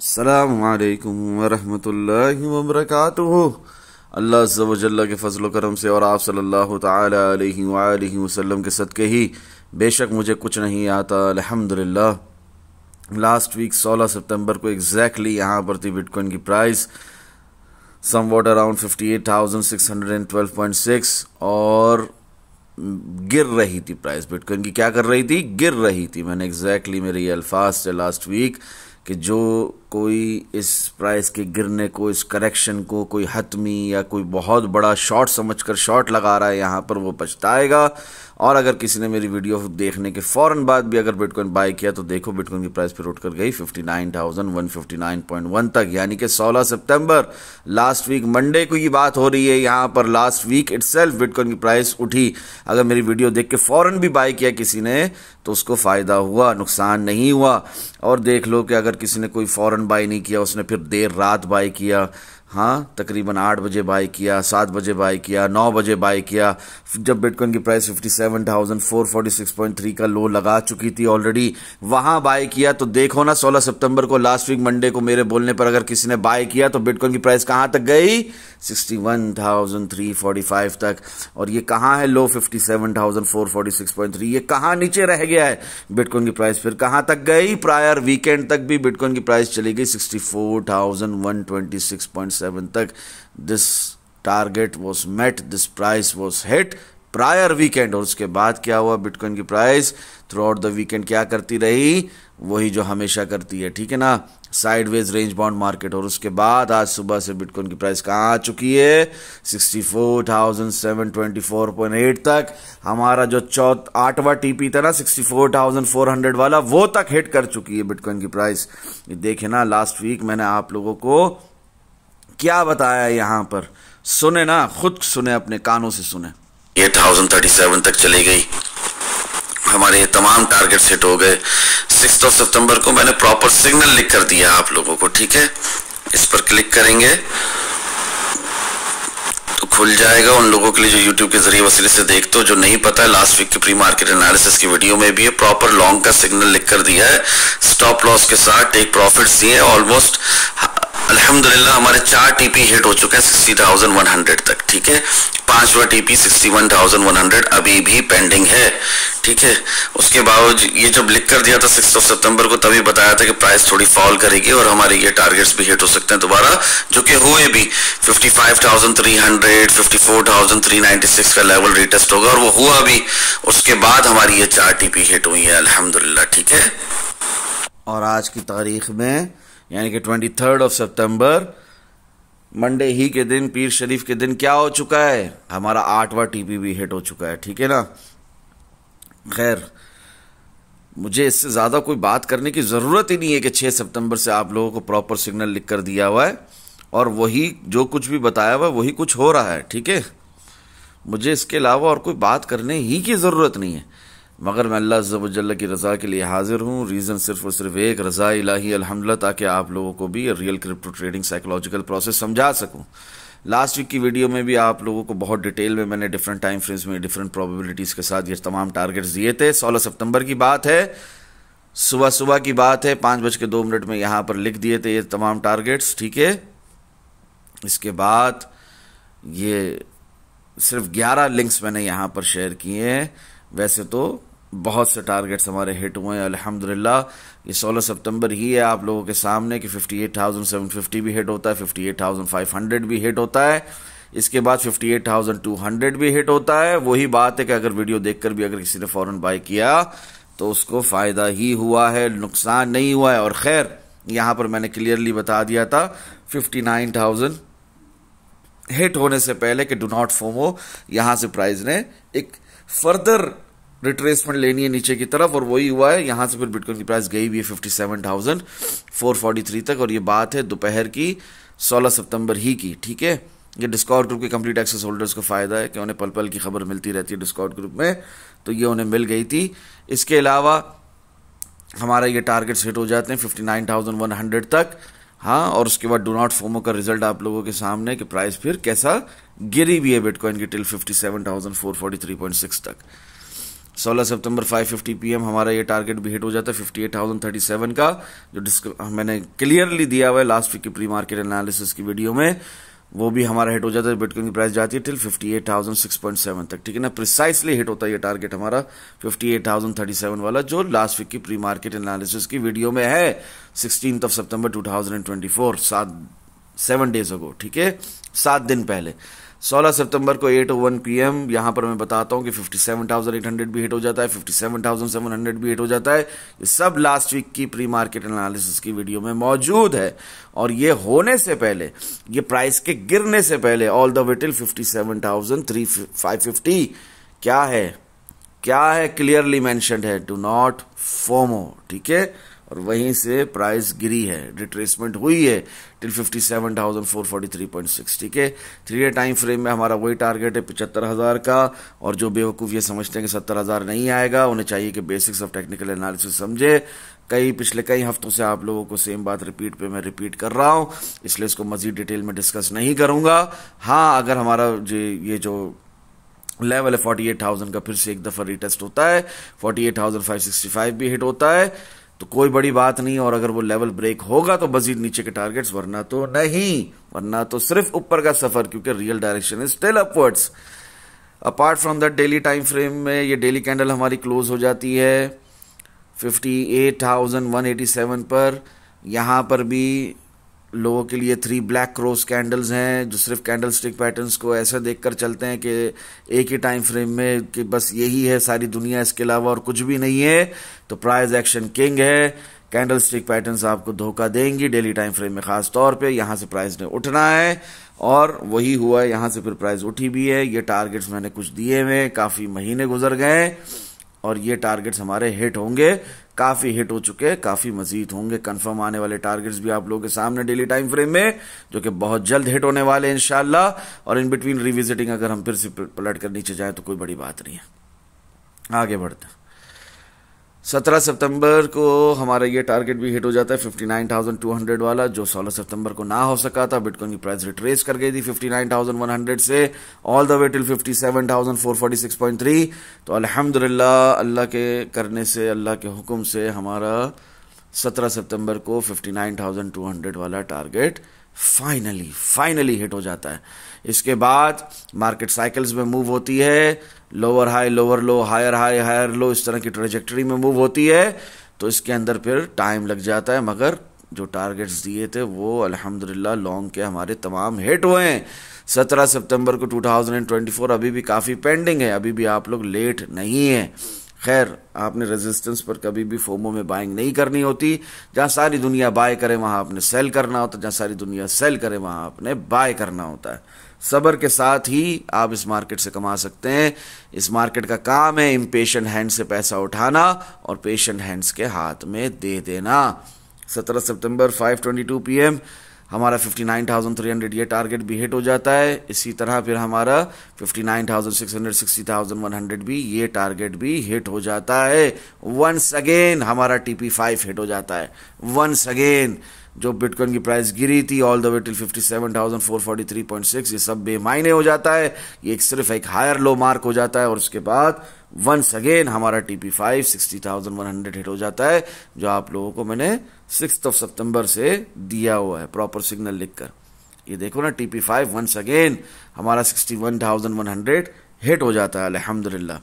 अस्सलामुअलैकुम वरहमतुल्लाहि वबरकातुहू। अल्लाह अज़्ज़ा व जल्ला के फजल करम से और आप सल्लल्लाहु तआला अलैहि वआलिहि वसल्लम के सदके ही बेशक मुझे कुछ नहीं आता अल्हम्दुलिल्लाह। लास्ट वीक 16 सितंबर को एग्जैक्टली यहाँ पर थी बिटकॉइन की प्राइस समवॉट अराउंड 58,612.6 और गिर रही थी प्राइस बिटकॉइन की। क्या कर रही थी? गिर रही थी। मैंने एग्जैक्टली मेरे ये अल्फाज थे लास्ट वीक कि जो कोई इस प्राइस के गिरने को, इस करेक्शन को कोई हतमी या कोई बहुत बड़ा शॉर्ट समझकर शॉर्ट लगा रहा है यहाँ पर, वो पछताएगा। और अगर किसी ने मेरी वीडियो देखने के फौरन बाद भी अगर बिटकॉइन बाय किया तो देखो बिटकॉइन की प्राइस फिर उठकर गई 59,159.1 तक, यानी कि 16 सितंबर लास्ट वीक मंडे को ये बात हो रही है। यहाँ पर लास्ट वीक इटसेल्फ बिटकॉइन की प्राइस उठी। अगर मेरी वीडियो देख के फौरन भी बाय किया किसी ने तो उसको फायदा हुआ, नुकसान नहीं हुआ। और देख लो कि अगर किसी ने कोई फौरन बाय नहीं किया, उसने फिर देर रात बाय किया, हाँ तकरीबन 8 बजे बाय किया, 7 बजे बाय किया, 9 बजे बाय किया, जब बिटकॉइन की प्राइस 57,446.3 का लो लगा चुकी थी ऑलरेडी, वहां बाय किया। तो देखो ना 16 सितंबर को लास्ट वीक मंडे को मेरे बोलने पर अगर किसी ने बाय किया तो बिटकॉइन की प्राइस कहां तक गई? 61,345 तक। और ये कहां है लो? 57,446.3। ये कहां नीचे रह गया है बिटकॉइन की प्राइस? फिर कहां तक गई? प्रायर वीकेंड तक भी बिटकॉइन की प्राइस चली गई 64,126.7 तक। This target was met, this price was hit prior weekend. और उसके बाद क्या हुआ? बिटकॉइन की price throughout the weekend क्या करती रही? वही जो हमेशा करती है, ठीक है ना, साइडवेज रेंज बाउंड मार्केट। और उसके बाद आज सुबह से बिटकॉइन की प्राइस कहाँ आ चुकी है? 64,724.8 तक। हमारा जो 8वां टीपी था ना 64,400 वाला, वो तक हिट कर चुकी है बिटकॉइन की प्राइस। ये देखे ना, लास्ट वीक मैंने आप लोगों को क्या बताया यहाँ पर, सुने ना, खुद सुने, अपने कानों से सुने। ये 1037 तक चली गई, हमारे ये तमाम टारगेट्स हिट हो गए। 6 सितंबर को मैंने प्रॉपर सिग्नल लिख कर दिया आप लोगों को, ठीक है। इस पर क्लिक करेंगे तो खुल जाएगा उन लोगों के लिए जो यूट्यूब के जरिए वसीले से देखते हो। जो नहीं पता है, लास्ट वीक की प्री मार्केट एनालिसिस की वीडियो में भी है, प्रॉपर लॉन्ग का सिग्नल लिख कर दिया है, स्टॉप लॉस के साथ टेक प्रॉफिट्स दिए। ऑलमोस्ट अल्हम्दुलिल्लाह हमारे 4 टीपी हिट हो चुके हैं 60,100 तक, ठीक है। 5वां टीपी 61,100 अभी भी पेंडिंग है, ठीक है। उसके बावजूद ये जब लिख कर दिया था 6 सितंबर को, तभी बताया था कि प्राइस थोड़ी फॉल करेगी और हमारे ये टारगेट्स भी हिट हो सकते हैं दोबारा, जो कि हुए भी। 55,300, 54,396 का लेवल रिटेस्ट होगा और वो हुआ भी। उसके बाद हमारी ये 4 टीपी हिट हुई है अल्हम्दुलिल्लाह, ठीक है। और आज की तारीख में यानी कि 23 सितंबर मंडे ही के दिन, पीर शरीफ के दिन, क्या हो चुका है? हमारा 8वां टीपी भी हिट हो चुका है, ठीक है ना। खैर, मुझे इससे ज्यादा कोई बात करने की जरूरत ही नहीं है कि 6 सितंबर से आप लोगों को प्रॉपर सिग्नल लिख कर दिया हुआ है और वही जो कुछ भी बताया हुआ है वही कुछ हो रहा है, ठीक है। मुझे इसके अलावा और कोई बात करने ही की जरूरत नहीं है, मगर मैं अल्लाह अज़्ज़ा व जल्ला की रज़ा के लिए हाजिर हूँ। रीज़न सिर्फ और सिर्फ एक, रज़ा इलाही अल्हम्दुलिल्लाह, ताकि आप लोगों को भी real crypto trading psychological process समझा सकूँ। लास्ट वीक की वीडियो में भी आप लोगों को बहुत डिटेल में मैंने डिफरेंट टाइम फ्रेम्स में डिफरेंट प्रोबेबिलिटीज़ के साथ ये तमाम टारगेट्स दिए थे। 16 सितंबर की बात है, सुबह की बात है, 5:02 में यहाँ पर लिख दिए थे ये तमाम टारगेट्स, ठीक है। इसके बाद ये सिर्फ 11 लिंक्स मैंने यहाँ पर शेयर किए हैं। वैसे तो बहुत से टारगेट्स हमारे हिट हुए हैं अल्हम्दुलिल्लाह। ये 16 सितंबर ही है आप लोगों के सामने कि 58,750 भी हिट होता है, 58,500 भी हिट होता है, इसके बाद 58,200 भी हिट होता है। वही बात है कि अगर वीडियो देखकर भी अगर किसी ने फौरन बाय किया तो उसको फायदा ही हुआ है, नुकसान नहीं हुआ है। और खैर, यहां पर मैंने क्लियरली बता दिया था 59,000 हिट होने से पहले कि डू नॉट फोमो, यहां से प्राइस ने एक फर्दर रिट्रेसमेंट लेनी है नीचे की तरफ, और वही हुआ है। यहां से फिर बिटकॉइन की प्राइस गई भी है 57,443 तक। और ये बात है दोपहर की 16 सितंबर ही की, ठीक है। ये डिस्कॉर्ड ग्रुप के कंप्लीट एक्सेस होल्डर्स को फायदा है कि उन्हें पल पल की खबर मिलती रहती है डिस्कॉर्ड ग्रुप में, तो ये उन्हें मिल गई थी। इसके अलावा हमारा ये टारगेट्स हिट हो जाते हैं 59,100 तक, हाँ। और उसके बाद डू नॉट फोमो का रिजल्ट आप लोगों के सामने कि प्राइस फिर कैसा गिरी भी है बिटकॉइन की टिल 57,443.6 तक। 16 सितंबर 5:50 PM हमारा ये टारगेट भी हिट हो जाता है 58,037 का, जो मैंने क्लियरली दिया हुआ है लास्ट वीक की प्री मार्केट एनालिसिस की वीडियो में, वो भी हमारा हिट हो जाता है। बिटकॉइन की प्राइस जाती है टिल 58,006.7 तक, ठीक है ना। प्रिसाइसली हिट होता है ये टारगेट हमारा 58,037 वाला, जो लास्ट वीक की प्री मार्केट एनालिसिस की वीडियो में है 16 सितंबर 2024, 7 डेज अगो, ठीक है, 7 दिन पहले। 16 सितंबर को 8:01 PM यहां पर मैं बताता हूं कि 57,800 भी हिट हो जाता है, 57,700 भी हिट हो जाता है। ये सब लास्ट वीक की प्री मार्केट एनालिसिस की वीडियो में मौजूद है। और ये होने से पहले, ये प्राइस के गिरने से पहले, ऑल द वे टिल 57,550 क्या है क्लियरली मेंशन्ड है, डू नॉट फोमो, ठीक है। और वहीं से प्राइस गिरी है, रिट्रेसमेंट हुई है टिल 57,443.6, ठीक है। 3 डे टाइम फ्रेम में हमारा वही टारगेट है 75,000 का। और जो बेवकूफ़ ये समझते हैं कि 70,000 नहीं आएगा, उन्हें चाहिए कि बेसिक्स ऑफ टेक्निकल एनालिसिस समझे। पिछले कई हफ्तों से आप लोगों को सेम बात मैं रिपीट कर रहा हूं, इसलिए इसको मजीद डिटेल में डिस्कस नहीं करूंगा। हाँ, अगर हमारा ये जो लेवल है 48,000 का फिर से एक दफा रिटेस्ट होता है, 48,565 भी हिट होता है, तो कोई बड़ी बात नहीं। और अगर वो लेवल ब्रेक होगा तो मजीद नीचे के टारगेट्स, वरना तो नहीं, वरना तो सिर्फ ऊपर का सफर, क्योंकि real direction is still upwards. Apart from that daily time frame में ये डेली कैंडल हमारी क्लोज हो जाती है 58,187 पर। यहां पर भी लोगों के लिए 3 ब्लैक क्रॉस कैंडल्स हैं, जो सिर्फ कैंडल स्टिक पैटर्न्स को ऐसा देखकर चलते हैं कि एक ही टाइम फ्रेम में कि बस यही है सारी दुनिया, इसके अलावा और कुछ भी नहीं है। तो प्राइस एक्शन किंग है। कैंडल स्टिक पैटर्न्स आपको धोखा देंगी डेली टाइम फ्रेम में, खास तौर पे यहां से प्राइस ने उठना है, और वही हुआ है। यहां से फिर प्राइस उठी भी है। ये टारगेट्स मैंने कुछ दिए हुए, काफी महीने गुजर गए, और ये टारगेट्स हमारे हिट होंगे, काफी हिट हो चुके हैं, काफी मजीद होंगे। कंफर्म आने वाले टारगेट्स भी आप लोगों के सामने डेली टाइम फ्रेम में, जो कि बहुत जल्द हिट होने वाले हैं इंशाल्लाह। और इन बिटवीन रिविजिटिंग अगर हम फिर से पलट कर नीचे जाए तो कोई बड़ी बात नहीं है। आगे बढ़ते हैं। 17 सितंबर को हमारा ये टारगेट भी हिट हो जाता है 59,200 वाला, जो 16 सितंबर को ना हो सका था। बिटकॉइन की प्राइस रिट्रेस कर गई थी 59,100 से ऑल द वे टिल 57,446.3। तो अल्हम्दुलिल्लाह, अल्लाह के करने से, अल्लाह के हुक्म से हमारा 17 सितंबर को 59,200 वाला टारगेट फाइनली हिट हो जाता है। इसके बाद मार्केट साइकिल्स में मूव होती है, lower high lower low, higher high higher low, इस तरह की ट्रेजेक्टरी में मूव होती है। तो इसके अंदर फिर टाइम लग जाता है, मगर जो टारगेट्स दिए थे वो अल्हम्दुलिल्लाह लॉन्ग के हमारे तमाम हिट हुए हैं। 17 सितंबर को 2024 अभी भी काफी पेंडिंग है, अभी भी आप लोग लेट नहीं है। खैर, आपने रेजिस्टेंस पर कभी भी फोमो में बाइंग नहीं करनी होती। जहां सारी दुनिया बाय करे वहां आपने सेल करना होता है, जहां सारी दुनिया सेल करे वहां आपने बाय करना होता है। सब्र के साथ ही आप इस मार्केट से कमा सकते हैं। इस मार्केट का काम है इम्पेशेंट हैंड से पैसा उठाना और पेशेंट हैंड्स के हाथ में दे देना। 17 सितंबर 5:22 PM हमारा 59,300 ये टारगेट भी हिट हो जाता है। इसी तरह फिर हमारा 59,600, 60,100 भी ये टारगेट भी हिट हो जाता है। वंस अगेन हमारा TP5 हिट हो जाता है। वंस अगेन जो बिटकॉइन की प्राइस गिरी थी ऑल द वे टिल 57,443.6, ये सब बेमायने हो जाता है। ये सिर्फ एक हायर लो मार्क हो जाता है, और उसके बाद वंस अगेन हमारा TP5 60,100 हिट हो जाता है, जो आप लोगों को मैंने 6 सितंबर से दिया हुआ है प्रॉपर सिग्नल लिखकर। ये देखो ना, TP5 वंस अगेन हमारा 61,100 हिट हो जाता है अल्हम्दुलिल्लाह।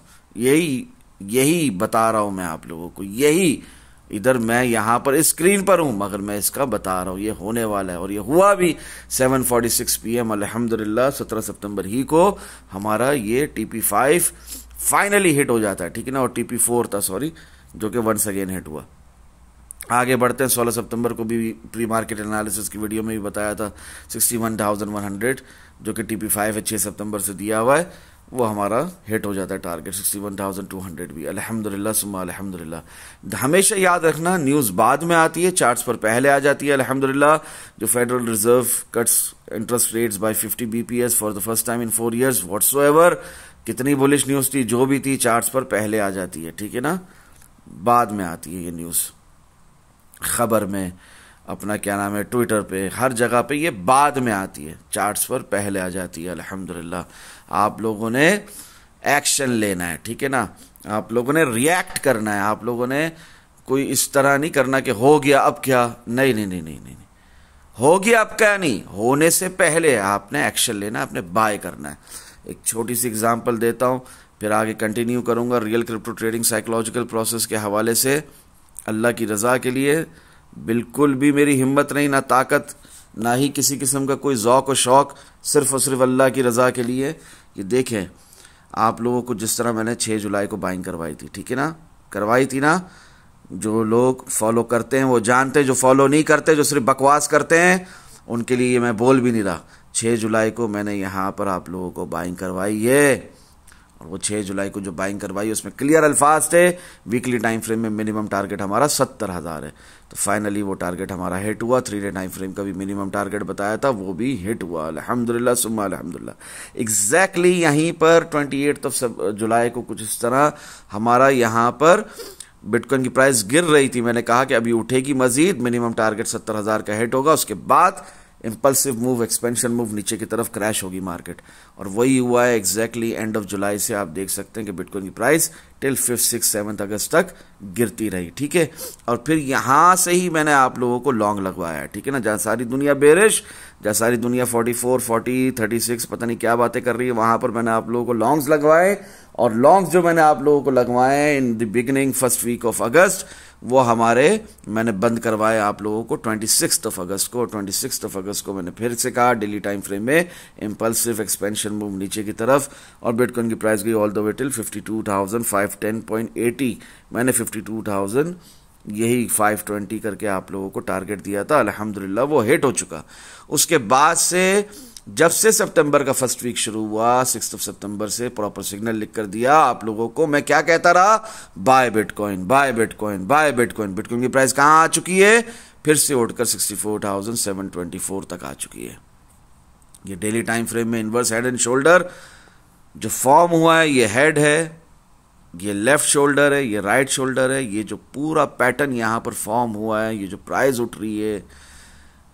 यही बता रहा हूं मैं आप लोगों को, यही इधर मैं यहां पर स्क्रीन पर हूं, मगर मैं इसका बता रहा हूं ये होने वाला है। और ये हुआ भी 7:46 PM अल्हम्दुलिल्लाह 17 सितंबर ही को हमारा ये TP5 फाइनली हिट हो जाता है, ठीक है ना। और TP4 था, सॉरी, जो कि वंस अगेन हिट हुआ। आगे बढ़ते हैं। 16 सितंबर को भी प्री मार्केट एनालिसिस की वीडियो में भी बताया था 61,100, जो कि TP5 है 6 सितंबर से दिया हुआ है, वो हमारा हिट हो जाता है टारगेट 61,200 भी अल्हम्दुलिल्लाह सुम्मा अल्हम्दुलिल्लाह। हमेशा याद रखना, न्यूज बाद में आती है, चार्ट्स पर पहले आ जाती है अल्हम्दुलिल्लाह। जो federal reserve cuts interest rates bye 50 BPS for the first time in 4 years whatsoever, कितनी बुलिश न्यूज थी, जो भी थी, चार्ट्स पर पहले आ जाती है, ठीक है ना। बाद में आती है ये न्यूज, खबर में, अपना क्या नाम है, ट्विटर पे, हर जगह पे ये बाद में आती है, चार्ट्स पर पहले आ जाती है अल्हम्दुलिल्लाह। आप लोगों ने एक्शन लेना है, ठीक है ना। आप लोगों ने रिएक्ट करना है, आप लोगों ने कोई इस तरह नहीं करना कि हो गया अब क्या, नहीं नहीं नहीं नहीं नहीं, हो गया अब क्या नहीं, होने से पहले आपने एक्शन लेना है, आपने बाय करना है। एक छोटी सी एग्जांपल देता हूं, फिर आगे कंटिन्यू करूंगा real crypto trading psychological process के हवाले से। अल्लाह की रजा के लिए बिल्कुल भी मेरी हिम्मत नहीं, ना ताकत, ना ही किसी किस्म का कोई ज़ौक़ और शौक़, सिर्फ और सिर्फ अल्लाह की रजा के लिए। ये देखें आप लोगों को जिस तरह मैंने 6 जुलाई को बाइंग करवाई थी, ठीक है ना, करवाई थी ना। जो लोग फॉलो करते हैं वो जानते हैं, जो फॉलो नहीं करते, जो सिर्फ बकवास करते हैं, उनके लिए मैं बोल भी नहीं रहा। 6 जुलाई को मैंने यहाँ पर आप लोगों को बाइंग करवाई है, और वो 6 जुलाई को जो बाइंग करवाई उसमें क्लियर अल्फाज थे, वीकली टाइम फ्रेम में मिनिमम टारगेट हमारा 70,000 है। तो फाइनली वो टारगेट हमारा हिट हुआ। 3 डे टाइम फ्रेम का भी मिनिमम टारगेट बताया था, वो भी हिट हुआ, अल्हम्दुलिल्लाह सुम्मा अल्हम्दुलिल्लाह। एग्जैक्टली यहीं पर 28 जुलाई को कुछ इस तरह हमारा यहाँ पर बिटकॉइन की प्राइस गिर रही थी। मैंने कहा कि अभी उठेगी मजीद, मिनिमम टारगेट 70,000 का हिट होगा, उसके बाद इंपल्सिव मूव, एक्सपेंशन मूव, नीचे की तरफ क्रैश होगी मार्केट। और वही हुआ है एग्जैक्टली एंड ऑफ जुलाई से। आप देख सकते हैं कि बिटकॉइन की प्राइस टिल 5, 6, 7 अगस्त तक गिरती रही, ठीक है। और फिर यहां से ही मैंने आप लोगों को लॉन्ग लगवाया है, ठीक है ना। जहां सारी दुनिया बेरिश, जहां सारी दुनिया 44, 40, 36 पता नहीं क्या बातें कर रही है, वहां पर मैंने आप लोगों को लॉन्ग्स लगवाए। और लॉन्ग्स जो मैंने आप लोगों को लगवाए in the beginning first week of August, वो हमारे मैंने बंद करवाए आप लोगों को 26 अगस्त को। 26 अगस्त को मैंने फिर से कहा डेली टाइम फ्रेम में इंपल्सिव एक्सपेंशन मूव नीचे की तरफ, और बिटकॉइन की प्राइस गई ऑल द वे टिल 52,510.80। मैंने 52,000 यही 520 करके आप लोगों को टारगेट दिया था, अल्हम्दुलिल्लाह वो हिट हो चुका। उसके बाद से जब से सितंबर का फर्स्ट वीक शुरू हुआ, 6 सितंबर से प्रॉपर सिग्नल लिख कर दिया आप लोगों को। मैं क्या कहता रहा, buy bitcoin, buy bitcoin, buy bitcoin. Bitcoin की प्राइस कहां आ चुकी है, फिर से उठकर 64,724 तक आ चुकी है। ये डेली टाइम फ्रेम में इनवर्स हेड एंड शोल्डर जो फॉर्म हुआ है, ये हेड है, ये लेफ्ट शोल्डर है, ये राइट शोल्डर है। ये जो पूरा पैटर्न यहां पर फॉर्म हुआ है, ये जो प्राइस उठ रही है,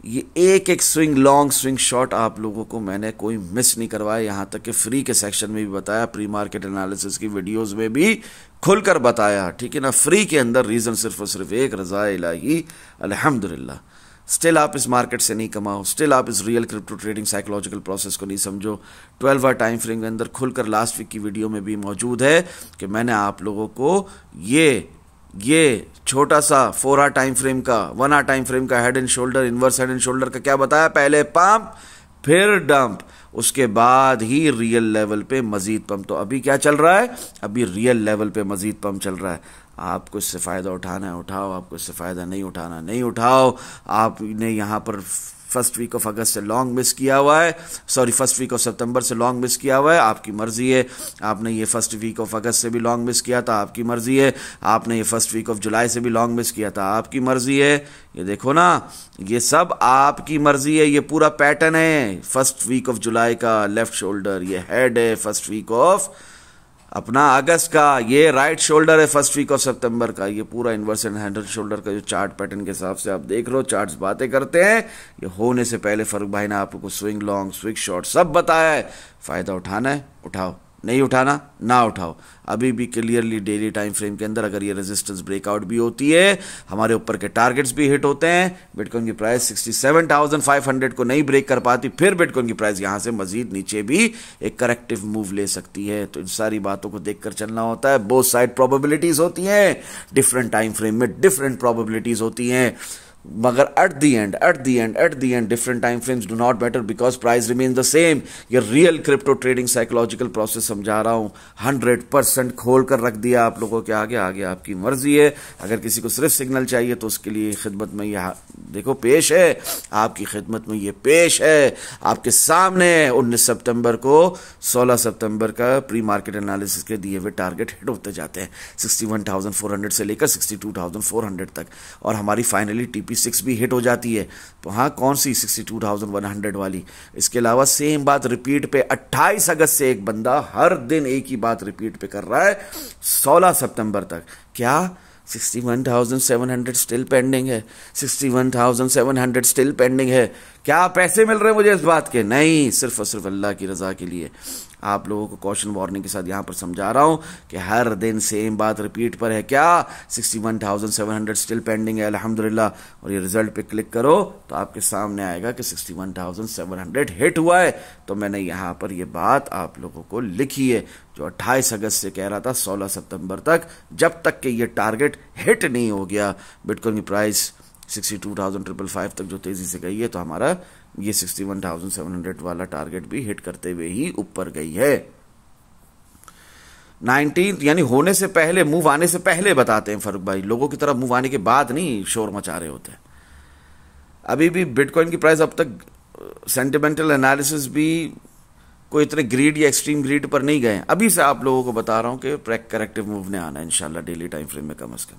ये एक एक स्विंग, लॉन्ग स्विंग शॉट आप लोगों को मैंने कोई मिस नहीं करवाया। यहां तक कि फ्री के सेक्शन में भी बताया, प्री मार्केट एनालिसिस की वीडियोस में भी खुलकर बताया, ठीक है ना। फ्री के अंदर रीजन सिर्फ और सिर्फ एक, रज़ा इलाही अल्हम्दुलिल्लाह। स्टिल आप इस मार्केट से नहीं कमाओ, स्टिल आप इस real crypto trading psychological process को नहीं समझो। 12 आवर टाइम फ्रेम के अंदर खुलकर लास्ट वीक की वीडियो में भी मौजूद है कि मैंने आप लोगों को ये छोटा सा 4 आवर टाइम फ्रेम का, 1 आवर टाइम फ्रेम का head and shoulder, inverse head and shoulder का क्या बताया, पहले पंप फिर डंप, उसके बाद ही रियल लेवल पे मजीद पंप। तो अभी क्या चल रहा है, अभी रियल लेवल पे मजीद पंप चल रहा है। आपको इससे फायदा उठाना है उठाओ, आपको इससे फायदा नहीं उठाना नहीं उठाओ। आपने यहां पर फर्स्ट वीक ऑफ अगस्त से लॉन्ग मिस किया हुआ है, सॉरी फर्स्ट वीक ऑफ सितंबर से लॉन्ग मिस किया हुआ है, आपकी मर्जी है। आपने ये फर्स्ट वीक ऑफ अगस्त से भी लॉन्ग मिस किया था, आपकी मर्जी है। आपने ये फर्स्ट वीक ऑफ जुलाई से भी लॉन्ग मिस किया था, आपकी मर्जी है। ये देखो ना, ये सब आपकी मर्जी है। ये पूरा पैटर्न है फर्स्ट वीक ऑफ जुलाई का, लेफ्ट शोल्डर, ये हेड है फर्स्ट वीक ऑफ अपना अगस्त का, ये राइट शोल्डर है फर्स्ट वीक ऑफ सितंबर का। ये पूरा इनवर्स एंड हैंडल शोल्डर का जो चार्ट पैटर्न के हिसाब से आप देख रहे हो, चार्ट्स बातें करते हैं। ये होने से पहले फारूक भाई ने आपको स्विंग लॉन्ग, स्विंग शॉर्ट सब बताया है। फायदा उठाना है उठाओ, नहीं उठाना ना उठाओ। अभी भी क्लियरली डेली टाइम फ्रेम के अंदर अगर ये रेजिस्टेंस ब्रेकआउट भी होती है, हमारे ऊपर के टारगेट्स भी हिट होते हैं, बिटकॉइन की प्राइस 67,500 को नहीं ब्रेक कर पाती, फिर बिटकॉइन की प्राइस यहां से मजीद नीचे भी एक करेक्टिव मूव ले सकती है। तो इन सारी बातों को देखकर चलना होता है। बोथ साइड प्रोबेबिलिटीज होती हैं, डिफरेंट टाइम फ्रेम में डिफरेंट प्रोबेबिलिटीज होती हैं, मगर at the end different time frames do not matter because price remain the same. ये real crypto trading psychological process समझा रहा हूं, 100% खोल कर रख दिया आप लोगों के आगे। आगे आपकी मर्जी है। अगर किसी को सिर्फ सिग्नल चाहिए तो उसके लिए खिदमत में यह देखो पेश है, आपकी खिदमत में ये पेश है आपके सामने। 19 सितंबर को 16 सितंबर का प्री मार्केट एनालिसिस के दिए हुए टारगेट हिट होते जाते हैं, 61,400 से लेकर 62,400 तक, और हमारी फाइनली TP6 भी हिट हो जाती है। तो हाँ, कौन सी 62,100 वाली। इसके अलावा सेम बात रिपीट पे 28 अगस्त से एक बंदा हर दिन एक ही बात रिपीट पे कर रहा है 16 सितंबर तक। क्या 61,700 स्टिल पेंडिंग है, 61,700 स्टिल पेंडिंग है। क्या पैसे मिल रहे हैं मुझे इस बात के? नहीं, सिर्फ और सिर्फ अल्लाह की रजा के लिए। आप लोगों को कॉशन वार्निंग के साथ यहाँ पर समझा रहा हूँ कि हर दिन सेम बात रिपीट पर है। क्या 61,700 स्टिल पेंडिंग है अल्हम्दुलिल्लाह, और ये रिजल्ट पे क्लिक करो तो आपके सामने आएगा कि 61,700 हिट हुआ है। तो मैंने यहाँ पर ये बात आप लोगों को लिखी है, जो 28 अगस्त से कह रहा था 16 सितंबर तक, जब तक कि ये टारगेट हिट नहीं हो गया, बिटकॉइन की प्राइस 62,555 तक जो तेजी से गई है, तो हमारा ये 61,700 वाला टारगेट भी हिट करते हुए ही ऊपर गई है। 19 यानी होने से पहले, मूव आने से पहले बताते हैं फारूक भाई, लोगों की तरफ मूव आने के बाद नहीं शोर मचा रहे होते। अभी भी बिटकॉइन की प्राइस अब तक सेंटिमेंटल एनालिसिस भी कोई इतने ग्रीड या एक्सट्रीम ग्रीड पर नहीं गए। अभी से आप लोगों को बता रहा हूं कि करेक्टिव मूव ने आना है इंशाल्लाह डेली टाइम फ्रेम में कम से कम,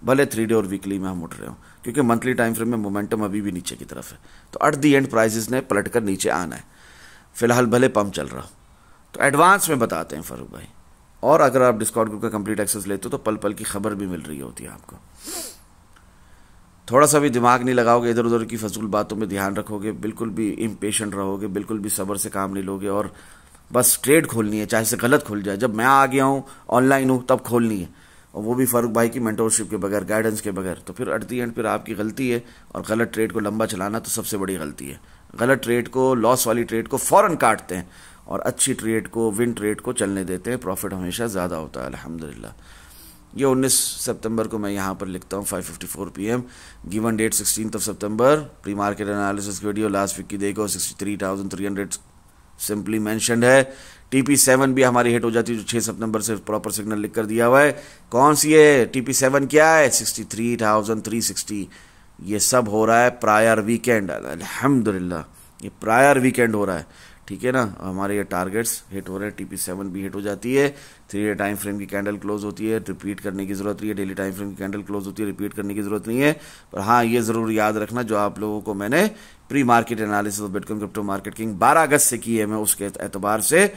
भले 3 डे और वीकली में हम उठ रहे हो, क्योंकि मंथली टाइम फ्रेम में मोमेंटम अभी भी नीचे की तरफ है। तो एट दी एंड प्राइसेस ने पलटकर नीचे आना है, फिलहाल भले पंप चल रहा हो। तो एडवांस में बताते हैं फारूक भाई, और अगर आप डिस्कॉर्ड ग्रुप का कंप्लीट एक्सेस लेते हो तो पल पल की खबर भी मिल रही होती है आपको। थोड़ा सा भी दिमाग नहीं लगाओगे, इधर उधर की फजूल बातों में ध्यान रखोगे, बिल्कुल भी इम्पेशेंट रहोगे, बिल्कुल भी सब्र से काम नहीं लोगे, और बस ट्रेड खोलनी है, चाहे से गलत खुल जाए। जब मैं आ गया हूं, ऑनलाइन हूं, तब खोलनी है, और वो भी फारूक भाई की मेंटोरशिप के बगैर, गाइडेंस के बगैर। तो फिर एट दी एंड फिर आपकी गलती है, और गलत ट्रेड को लंबा चलाना तो सबसे बड़ी गलती है। गलत ट्रेड को, लॉस वाली ट्रेड को फौरन काटते हैं, और अच्छी ट्रेड को, विन ट्रेड को चलने देते हैं, प्रॉफिट हमेशा ज़्यादा होता है अल्हम्दुलिल्लाह। ये 19 सितंबर को मैं यहाँ पर लिखता हूँ 5:54 PM, गिवन डेट 16 सितंबर। प्री मार्केट एनालिसिस की वीडियो लास्ट वीक की देखो, 63,300 सिंपली मेंशन्ड है। TP7 भी हमारी हिट हो जाती है, जो 6 सितंबर से प्रॉपर सिग्नल लिख कर दिया हुआ है। कौन सी है TP7? क्या है? 63,360। ये सब हो रहा है प्रायर वीकेंड अल्हम्दुलिल्लाह, ये प्रायर वीकेंड हो रहा है, ठीक है ना। हमारे ये टारगेट्स हिट हो रहे हैं, TP7 भी हिट हो जाती है, 3 डे टाइम फ्रेम की कैंडल क्लोज होती है, रिपीट करने की जरूरत नहीं है। डेली टाइम फ्रेम की कैंडल क्लोज होती है, रिपीट करने की जरूरत नहीं है। पर हाँ, ये जरूर याद रखना, जो आप लोगों को मैंने pre market analysis of bitcoin crypto market king 12 अगस्त से की है, मैं उसके एतबार से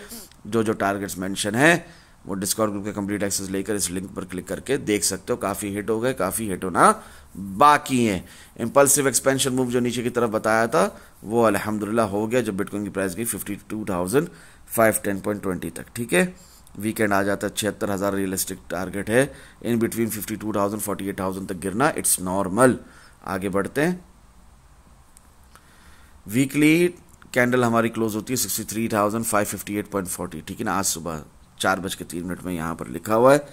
जो जो टारगेट्स मेंशन है वो डिस्कॉर्ड ग्रुप के कंप्लीट एक्सेस लेकर इस लिंक पर क्लिक करके देख सकते हो। काफी हिट हो गए, काफी हिट होना बाकी है। इंपल्सिव एक्सपेंशन मूव जो नीचे की तरफ बताया था वो अल्हम्दुलिल्लाह हो गया, जब बिटकॉइन की प्राइस गई 52,510.20 तक, ठीक है। वीकेंड आ जाता है, 76,000 रियलिस्टिक टारगेट है। इन बिटवीन 52,000 48,000 तक गिरना इट्स नॉर्मल। आगे बढ़ते हैं। वीकली कैंडल हमारी क्लोज होती है 63,558.40, ठीक है ना। आज सुबह 4:03 में यहाँ पर लिखा हुआ है।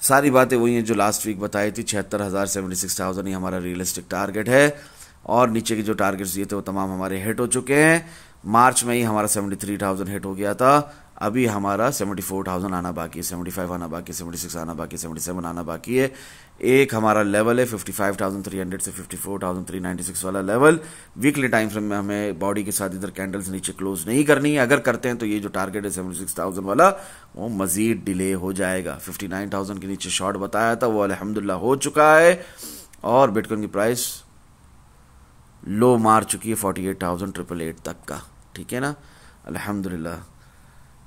सारी बातें वही हैं जो लास्ट वीक बताई थी। 76,000 76,000 ही हमारा रियलिस्टिक टारगेट है, और नीचे के जो टारगेट्स दिए थे वो तमाम हमारे हिट हो चुके हैं। मार्च में ही हमारा 73,000 हिट हो गया था, अभी हमारा 74,000 आना बाकी है, 75 आना बाकी है, 76 आना बाकी है, 77 आना बाकी है। एक हमारा लेवल है 55,300 से 54,396 वाला लेवल। वीकली टाइम फ्रेम में हमें बॉडी के साथ इधर कैंडल्स नीचे क्लोज नहीं करनी है। अगर करते हैं तो ये जो टारगेट है 76,000 वाला वो मजीद डिले हो जाएगा। 59,000 के नीचे शॉर्ट बताया था, वो अल्हम्दुलिल्लाह हो चुका है, और बिटकॉइन की प्राइस लो मार चुकी है 48,888 तक का, ठीक है ना अल्हम्दुलिल्लाह।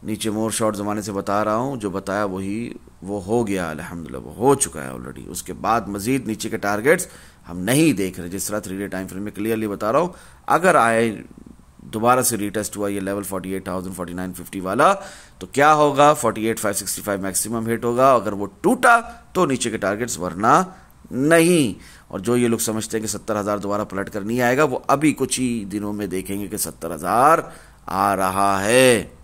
नीचे मोर शॉर्ट जमाने से बता रहा हूं, जो बताया वही वो हो गया अल्हम्दुलिल्लाह, वो हो चुका है ऑलरेडी। उसके बाद मजीद नीचे के टारगेट्स हम नहीं देख रहे, जिस तरह 3 डे टाइम फ्रेम में क्लियरली बता रहा हूं। अगर आए दोबारा से रीटेस्ट हुआ ये लेवल 48,000 4950 वाला, तो क्या होगा? 48,565 मैक्सिमम हिट होगा। अगर वो टूटा तो नीचे के टारगेट्स, वरना नहीं। और जो ये लोग समझते हैं कि 70,000 दोबारा पलट कर नहीं आएगा, वो अभी कुछ ही दिनों में देखेंगे कि 70,000 आ रहा है।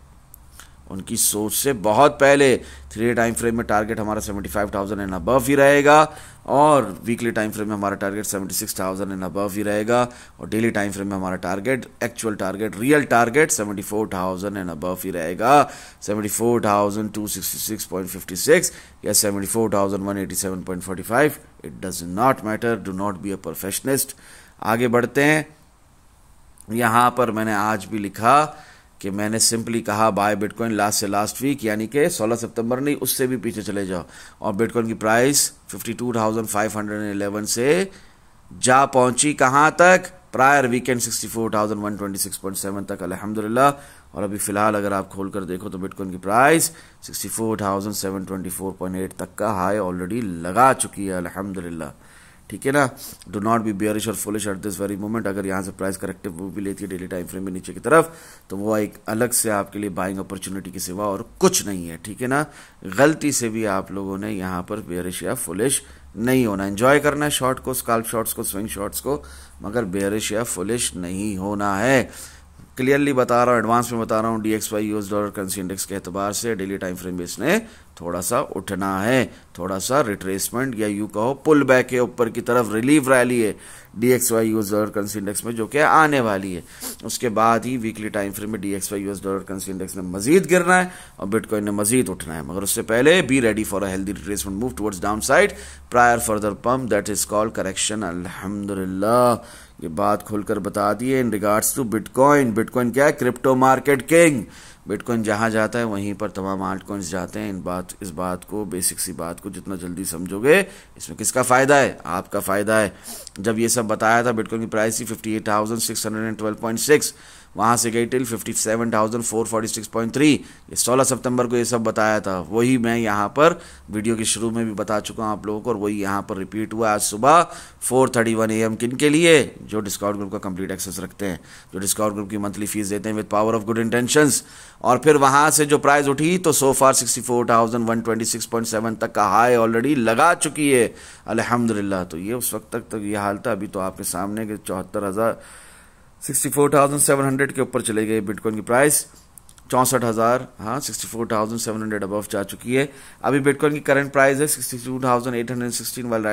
उनकी सोच से बहुत पहले 3 डे टाइम फ्रेम में टारगेट हमारा 75,000 एंड अबव ही रहेगा, और वीकली टाइम फ्रेम में हमारा टारगेट 76,000 एंड अबव ही रहेगा, और डेली टाइम फ्रेम में हमारा target, actual target, real target 74,000 and above ही रहेगा। 74,266.56 या 74,187.45, it does not matter. Do not be a perfectionist. आगे बढ़ते हैं। यहां पर मैंने आज भी लिखा कि मैंने सिंपली कहा बाय बिटकॉइन लास्ट से लास्ट वीक, यानी कि 16 सितंबर नहीं, उससे भी पीछे चले जाओ, और बिटकॉइन की प्राइस 52,511 से जा पहुंची कहां तक? प्रायर वीकेंड 64,126.7 तक अल्हम्दुलिल्लाह। और अभी फिलहाल अगर आप खोलकर देखो तो बिटकॉइन की प्राइस 64,724.8 तक का हाई ऑलरेडी लगा चुकी है अल्हम्दुलिल्लाह, ठीक है ना। डू नॉट बी बेयरिश और foolish at this very moment. अगर यहाँ से प्राइस करेक्टिव मूव भी लेती है डेली टाइम फ्रेम में नीचे की तरफ, तो वो एक अलग से आपके लिए बाइंग अपॉर्चुनिटी के सिवा और कुछ नहीं है, ठीक है ना। गलती से भी आप लोगों ने यहाँ पर बेयरिश या फुलिश नहीं होना। एंजॉय करना है शॉर्ट को, स्काल्प शॉर्ट्स को, स्विंग शॉर्ट्स को, मगर बेयरिश या फुलिश नहीं होना है। क्लियरली बता रहा हूँ, एडवांस में बता रहा हूँ। DXY US dollar currency index के एतबार से डेली टाइम फ्रेम में इसने थोड़ा सा उठना है, थोड़ा सा रिट्रेसमेंट या यूं कहो पुल बैक है ऊपर की तरफ, रिलीव रैली है DXY US dollar currency index में जो कि आने वाली है। उसके बाद ही वीकली टाइम फ्रेम में DXY US dollar currency index ने मजीद गिरना है और बिटकॉइन ने मजीद उठना है, मगर उससे पहले be ready for a healthy retracement move towards down side prior further pump that is called correction. अल्हम्दुलिल्लाह ये बात खुलकर बता दी है in regards to bitcoin. Bitcoin क्या है? Crypto market king. बिटकॉइन जहां जाता है वहीं पर तमाम आल्ट कॉइन्स जाते हैं। इस बात को, बेसिक सी बात को जितना जल्दी समझोगे, इसमें किसका फायदा है? आपका फायदा है। जब ये सब बताया था बिटकॉइन की प्राइस थी 58,612.6, वहां से गई टिल 57,446.3। ये 16 सितंबर को ये सब बताया था। वही मैं यहाँ पर वीडियो के शुरू में भी बता चुका हूँ आप लोगों को, और वही यहाँ पर रिपीट हुआ आज सुबह 4:31 AM। किन के लिए? जो डिस्काउंट ग्रुप का कंप्लीट एक्सेस रखते हैं, जो डिस्काउंट ग्रुप की मंथली फीस देते हैं with power of good intentions. और फिर वहां से जो प्राइस उठी तो सो फार 64,126.7 तक का हाई ऑलरेडी लगा चुकी है अल्हम्दुलिल्लाह। तो ये उस वक्त तक ये हाल था। अभी तो आपके सामने के 64,700 के ऊपर चले गए बिटकॉइन की प्राइस। 64,000, हाँ 64,700 अबव जा चुकी है। अभी बिटकॉइन की करंट प्राइस है 62,816 while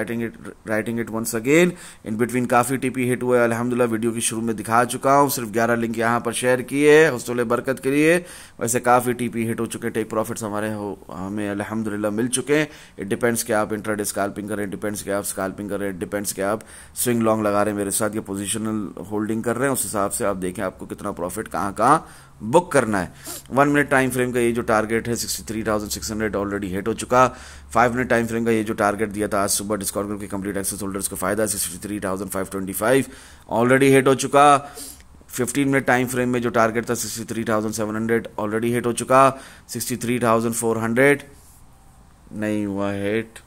writing it once again. In between काफी टीपी हिट हुआ है अल्हम्दुलिल्लाह। वीडियो की शुरू में दिखा चुका हूँ, सिर्फ 11 लिंक यहाँ पर शेयर किए हुस्न बरकत के लिए। वैसे काफी टीपी हिट हो चुके हैं, टेक प्रॉफिट्स हमें अल्हम्दुलिल्लाह मिल चुके हैं। इट डिपेंड्स कि आप इंट्राडे स्कैल्पिंग करें, डिपेंड्स कि आप स्कैल्पिंग कर रहे हैं, डिपेंड्स कि आप स्विंग लॉन्ग लगा रहे हैं मेरे साथ, या पोजिशनल होल्डिंग कर रहे हैं। उस हिसाब से आप देखें आपको कितना प्रॉफिट कहाँ कहाँ बुक करना है। 1 मिनट टाइम फ्रेम का ये जो टारगेट है 63,600 ऑलरेडी हिट हो चुका। 5 मिनट टाइम फ्रेम का ये जो टारगेट दिया था आज सुबह डिस्काउंट ग्रुप के कंप्लीट एक्सेस होल्डर्स को फायदा 63,525 ऑलरेडी हिट हो चुका। 15 मिनट टाइम फ्रेम में जो टारगेट था 63,700 ऑलरेडी हिट हो चुका। 63,400 नहीं हुआ हिट,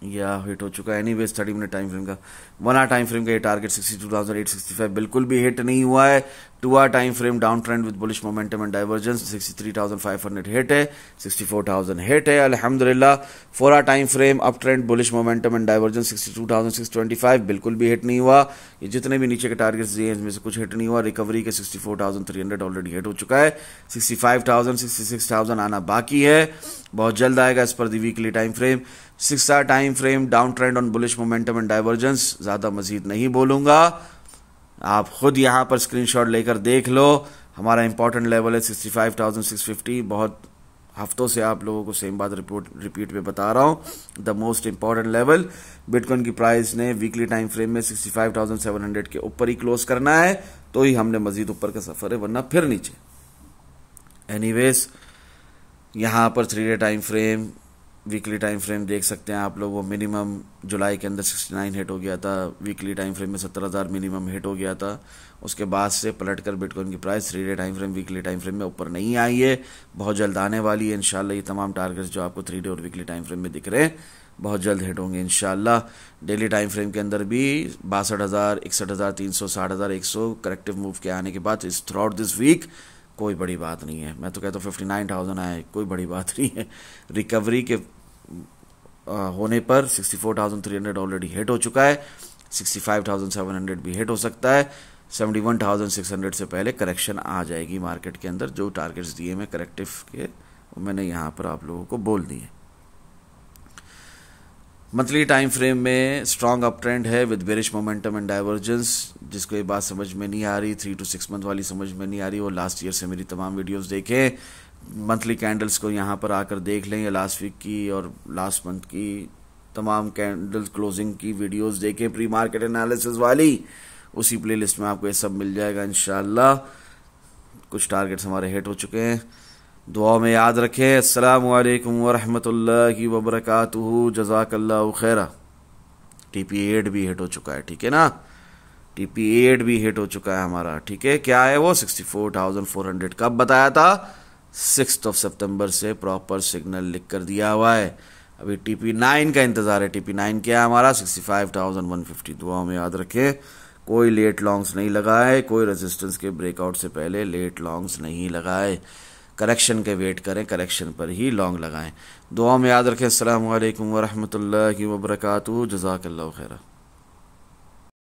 या हिट हो चुका है। एनीवेज 30 मिनट टाइम फ्रेम का, 1 आवर टाइम फ्रेम का ये टारगेट 62,865 बिल्कुल भी हिट नहीं हुआ है। 2 hour time frame down trend with bullish momentum and divergence 63,500 hit है, 64,000 हिट है अल्हम्दुलिल्लाह। 4 hour time frame up trend bullish momentum and divergence 62,625 बिल्कुल भी हिट नहीं हुआ। ये जितने भी नीचे के टारगेट्स दिए इनमें से कुछ हिट नहीं हुआ। रिकवरी के 64,300 ऑलरेडी हिट हो चुका है। 65,000 66,000 आना बाकी है, बहुत जल्द आएगा इस पर the weekly time frame. 6 hour time frame down trend on bullish momentum and divergence. ज्यादा मजीद नहीं बोलूंगा, आप खुद यहां पर स्क्रीनशॉट लेकर देख लो। हमारा इंपॉर्टेंट लेवल है 65,650। बहुत हफ्तों से आप लोगों को सेम बात रिपीट में बता रहा हूं। The most important level bitcoin की प्राइस ने वीकली टाइम फ्रेम में 65,700 के ऊपर ही क्लोज करना है, तो ही हमने मजीद ऊपर का सफर है, वरना फिर नीचे। एनीवेज यहां पर 3 day time frame, weekly time frame देख सकते हैं आप लोग। वो मिनिमम जुलाई के अंदर 69 हिट हो गया था, वीकली टाइम फ्रेम में 17,000 मिनिमम हिट हो गया था। उसके बाद से पलटकर बिटकॉइन की price 3 day time frame, weekly time frame में ऊपर नहीं आई है, बहुत जल्द आने वाली है इंशाल्लाह। ये तमाम टारगेट्स जो आपको 3 डे और वीकली टाइम फ्रेम में दिख रहे हैं बहुत जल्द हिट होंगे इंशाल्लाह। डेली टाइम फ्रेम के अंदर भी 62,000, 61,300, 60,100 करेक्टिव मूव के आने के बाद इस थ्रू आउट दिस वीक कोई बड़ी बात नहीं है। मैं तो कहता हूँ 59,000 आए, कोई बड़ी बात नहीं है। रिकवरी के होने पर 64,300 ऑलरेडी हिट हो चुका है, 65,700 भी हिट हो सकता है। 71,600 से पहले करेक्शन आ जाएगी मार्केट के अंदर। जो टारगेट्स दिए मैं करेक्टिव के, वो मैंने यहां पर आप लोगों को बोल दिए। मंथली टाइम फ्रेम में स्ट्रॉन्ग अप ट्रेंड है with bearish momentum and divergence. जिसको ये बात समझ में नहीं आ रही, 3 to 6 मंथ वाली समझ में नहीं आ रही, वो लास्ट ईयर से मेरी तमाम वीडियोस देखें। मंथली कैंडल्स को यहाँ पर आकर देख लें, या लास्ट वीक की और लास्ट मंथ की तमाम कैंडल्स क्लोजिंग की वीडियोस देखें प्री मार्केट एनालिसिस वाली। उसी प्लेलिस्ट में आपको ये सब मिल जाएगा इंशाल्लाह। कुछ टारगेट्स हमारे हिट हो चुके हैं, दुआ में याद रखें। अस्सलामु अलैकुम वरहमतुल्लाहि वबरकातुहू, जज़ाकल्लाहु खैरा। TP8 भी हिट हो चुका है, ठीक है ना। TP8 भी हिट हो चुका है हमारा, ठीक है। क्या है वो? 64,400। कब बताया था? 6 सितंबर से प्रॉपर सिग्नल लिख कर दिया हुआ है। अभी TP9 का इंतज़ार है। TP9 क्या है हमारा 65,150। दुआ में याद रखें, कोई लेट लॉन्ग्स नहीं लगाए, कोई रेजिस्टेंस के ब्रेकआउट से पहले लेट लॉन्ग्स नहीं लगाए। करेक्शन के वेट करें, करेक्शन पर ही लॉन्ग लगाएं। दुआ में याद रखें। अस्सलामु अलैकुम वरहमतुल्लाहि वबरकातुहू। जज़ाकल्लाहु खैरा।